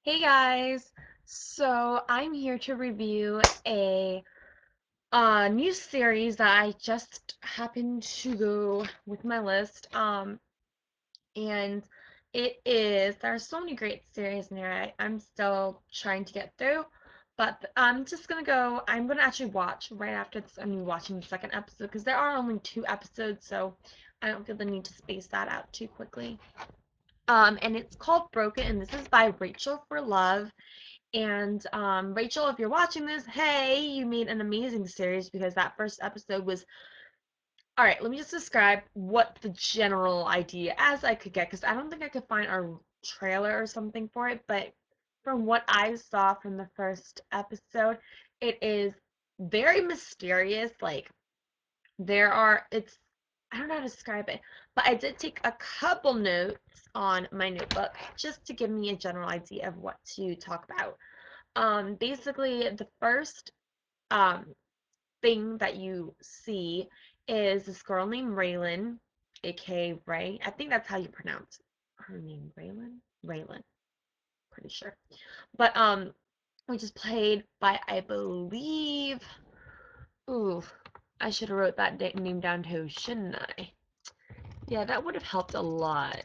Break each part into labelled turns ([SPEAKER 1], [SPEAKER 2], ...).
[SPEAKER 1] Hey guys, so I'm here to review a new series that I just happened to go with my list. And there are so many great series in here. I'm still trying to get through, but I'm gonna actually watch right after this. I'm watching the second episode because there are only two episodes, so I don't feel the need to space that out too quickly. And it's called Broken, and this is by Rachel4love. And Rachel, if you're watching this, hey, you made an amazing series because that first episode was. All right, let me just describe what the general idea as I could get because I don't think I could find a trailer or something for it, but from what I saw from the first episode, it is very mysterious. Like, it's, I don't know how to describe it, but I did take a couple notes on my notebook just to give me a general idea of what to talk about. Basically, the first um thing that you see is this girl named Raylan, aka Ray. I think that's how you pronounce her name, Raylan. Raylan, pretty sure. But which is played by, I believe. Ooh, I should have wrote that name down too, shouldn't I? Yeah, that would have helped a lot.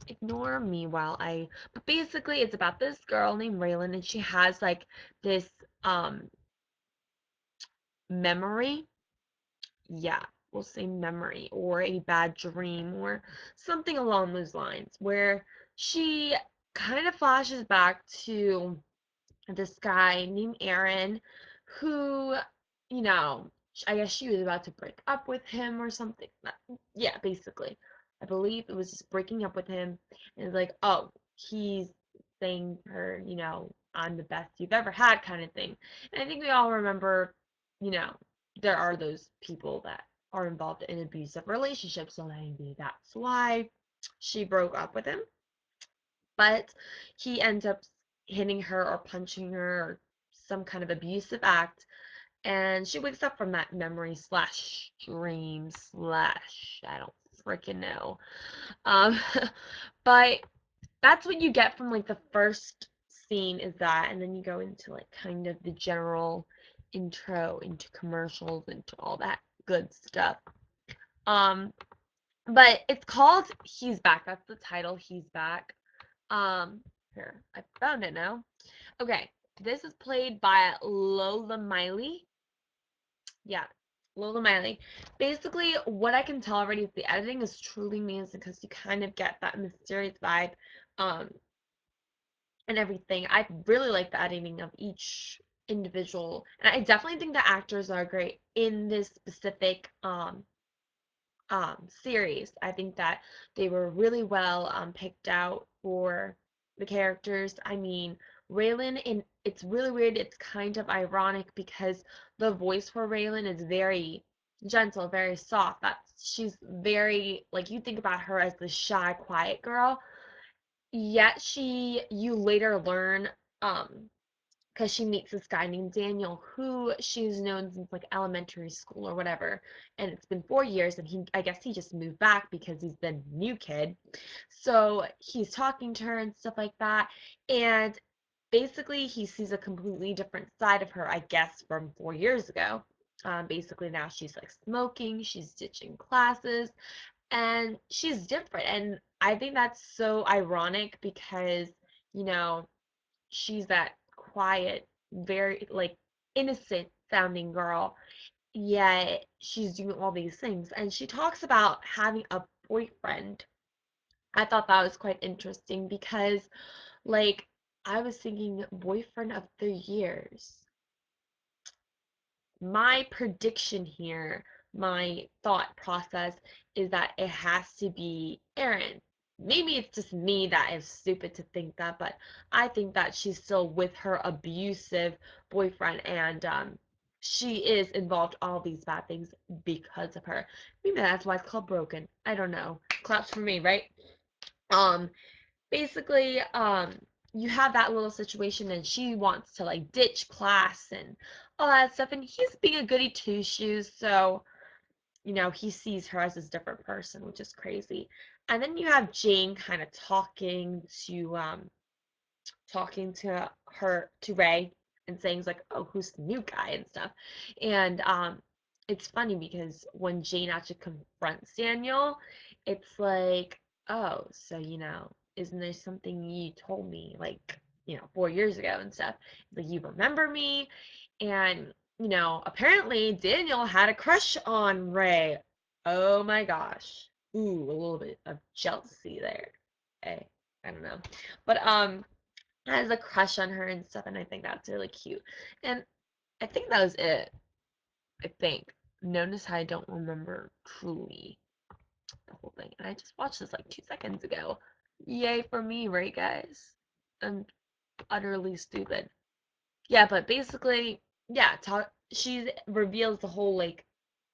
[SPEAKER 1] Ignore me while I. But basically, it's about this girl named Raylan, and she has like this um memory. Yeah, we'll say memory or a bad dream or something along those lines where she kind of flashes back to this guy named Aaron who, you know, I guess she was about to break up with him or something. Yeah, basically. I believe it was just breaking up with him and it's like, oh, he's saying to her, I'm the best you've ever had kind of thing. And I think we all remember, you know, there are those people that are involved in abusive relationships, so maybe that's why she broke up with him. But he ends up hitting her or punching her or some kind of abusive act, and she wakes up from that memory slash dream slash I don't freaking know. Um, but that's what you get from like the first scene is that, and then you go into like kind of the general intro into commercials, into all that good stuff. Um, but it's called He's Back. That's the title, He's Back. Here, I found it now. Okay, this is played by Lola Miley. Yeah, Lola Miley. Basically, what I can tell already is the editing is truly amazing because you kind of get that mysterious vibe, um, and everything. I really like the editing of each individual, and I definitely think the actors are great in this specific series. I think that they were really well picked out for the characters. I mean, Raylan, and it's really weird. It's kind of ironic because the voice for Raylan is very gentle, very soft. She's very like you think about her as the shy, quiet girl. Yet you later learn um because she meets this guy named Daniel who she's known since like elementary school or whatever. And it's been 4 years and I guess he just moved back because he's the new kid. So he's talking to her and stuff like that. And basically he sees a completely different side of her, I guess, from 4 years ago. Basically now she's like smoking, she's ditching classes, and she's different. And I think that's so ironic because, you know, she's that quiet, very like innocent sounding girl, yet she's doing all these things. And she talks about having a boyfriend. I thought that was quite interesting because, like, I was thinking boyfriend of the years. My prediction here, my thought process is that it has to be Aaron. Maybe it's just me that is stupid to think that, but I think that she's still with her abusive boyfriend and she is involved in all these bad things because of her. Maybe that's why it's called Broken. I don't know. Claps for me, right? Um, basically, you have that little situation and she wants to like ditch class and all that stuff, and he's being a goody two shoes, so he sees her as this different person, which is crazy. And then you have Jane kind of talking to her to Ray and saying like, "Oh, who's the new guy?" and stuff. And it's funny because when Jane actually confronts Daniel, it's like, "Oh, so isn't there something you told me like, 4 years ago and stuff? Like you remember me?" And apparently Daniel had a crush on Ray. Oh my gosh. Ooh, a little bit of jealousy there. Hey, I don't know. But has a crush on her and stuff, and I think that's really cute. And I think that was it. I think. Notice how I don't remember truly the whole thing. And I just watched this like 2 seconds ago. Yay for me, right, guys? I'm utterly stupid. Yeah, but basically, yeah, she reveals the whole like,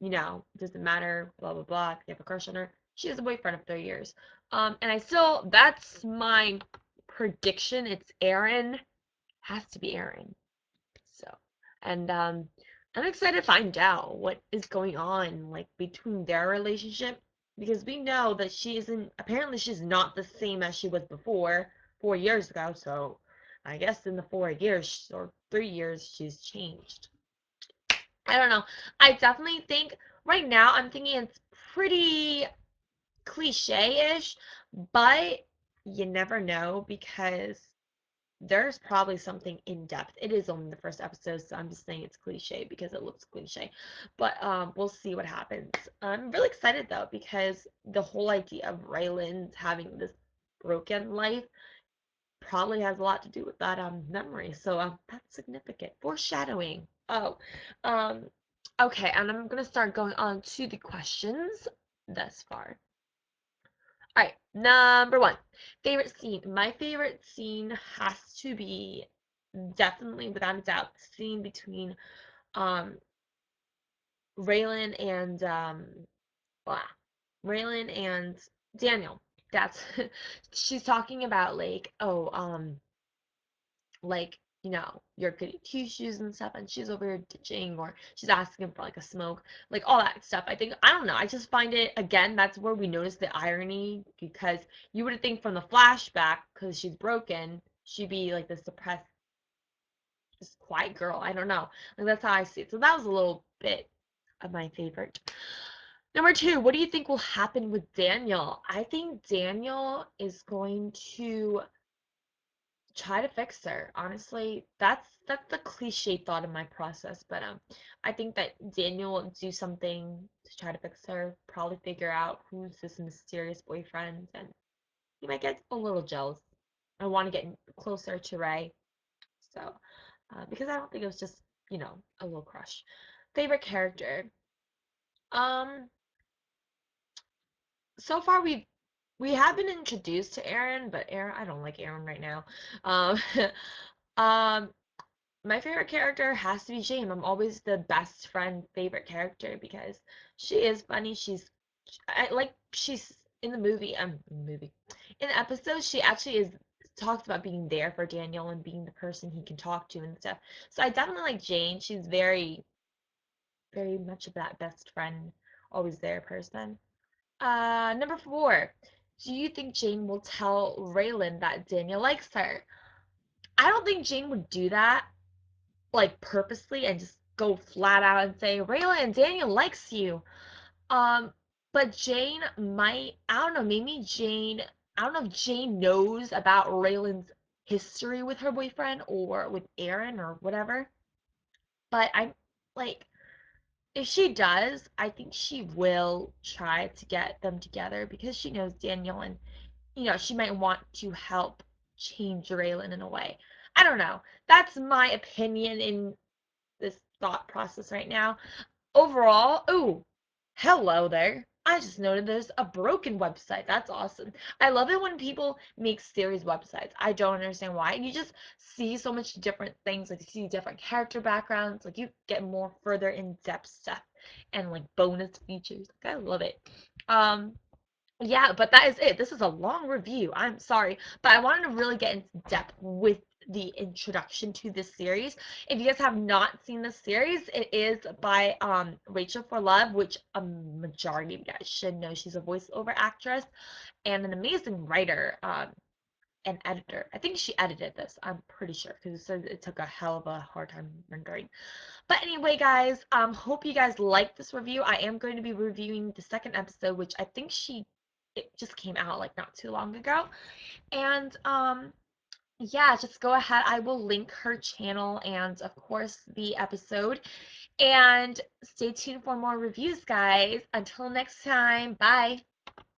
[SPEAKER 1] doesn't matter, blah blah blah. If you have a crush on her, she has a boyfriend of 3 years. And that's my prediction. It's Aaron. Has to be Aaron. So, and I'm excited to find out what is going on like between their relationship because we know that she isn't apparently she's not the same as she was before 4 years ago. So, I guess in the 4 years or 3 years she's changed. I don't know. I definitely think right now I'm thinking it's pretty cliche-ish, but you never know because there's probably something in depth. It is only the first episode, so I'm just saying it's cliche because it looks cliche. But we'll see what happens. I'm really excited though because the whole idea of Raylan having this broken life probably has a lot to do with that memory. So that's significant. Foreshadowing. Oh, um, okay, and I'm gonna start going on to the questions thus far. All right, number one, favorite scene. My favorite scene has to be definitely, without a doubt, the scene between um Raylan and blah, Raylan and Daniel. That's she's talking about like, oh, like you're goody two shoes and stuff, and she's over here ditching, or she's asking for like a smoke, like all that stuff. I don't know, I just find it again, that's where we notice the irony because you would think from the flashback, because she's broken, she'd be like this depressed, this quiet girl. I don't know, like that's how I see it. So that was a little bit of my favorite. Number two, what do you think will happen with Daniel? I think Daniel is going to try to fix her. Honestly, that's the cliche thought in my process, but I think that Daniel will do something to try to fix her, probably figure out who's this mysterious boyfriend, and he might get a little jealous. I want to get closer to Ray, so because I don't think it was just a little crush. Favorite character. Um, so far we have been introduced to Aaron, but Aaron, I don't like Aaron right now. Um, um, my favorite character has to be Jane. I'm always the best friend favorite character because she is funny. She's in the movie in the episode. She actually is talks about being there for Daniel and being the person he can talk to and stuff. So I definitely like Jane. She's very very much of that best friend, always there person. Number four. Do you think Jane will tell Raylan that Daniel likes her? I don't think Jane would do that like purposely and just go flat out and say, Raylan, Daniel likes you. Um, but Jane might, I don't know, maybe Jane, I don't know if Jane knows about Raylan's history with her boyfriend or with Aaron or whatever. But I'm like, if she does, I think she will try to get them together because she knows Daniel and, she might want to help change Raylan in a way. I don't know. That's my opinion in this thought process right now. Overall, ooh, hello there. I just noted there's a broken website. That's awesome. I love it when people make series websites. I don't understand why. You just see so much different things. Like you see different character backgrounds. Like you get more further in-depth stuff and like bonus features. Like I love it. Um, yeah, but that is it. This is a long review. I'm sorry, but I wanted to really get into depth with the introduction to this series. If you guys have not seen the series, it is by Rachel4love, which a majority of you guys should know. She's a voiceover actress and an amazing writer. An editor. I think she edited this. I'm pretty sure because it says it took a hell of a hard time rendering. But anyway, guys, hope you guys like this review. I am going to be reviewing the second episode, which I think it just came out like not too long ago. And yeah, just go ahead. I will link her channel and of course the episode. And stay tuned for more reviews, guys. Until next time, bye.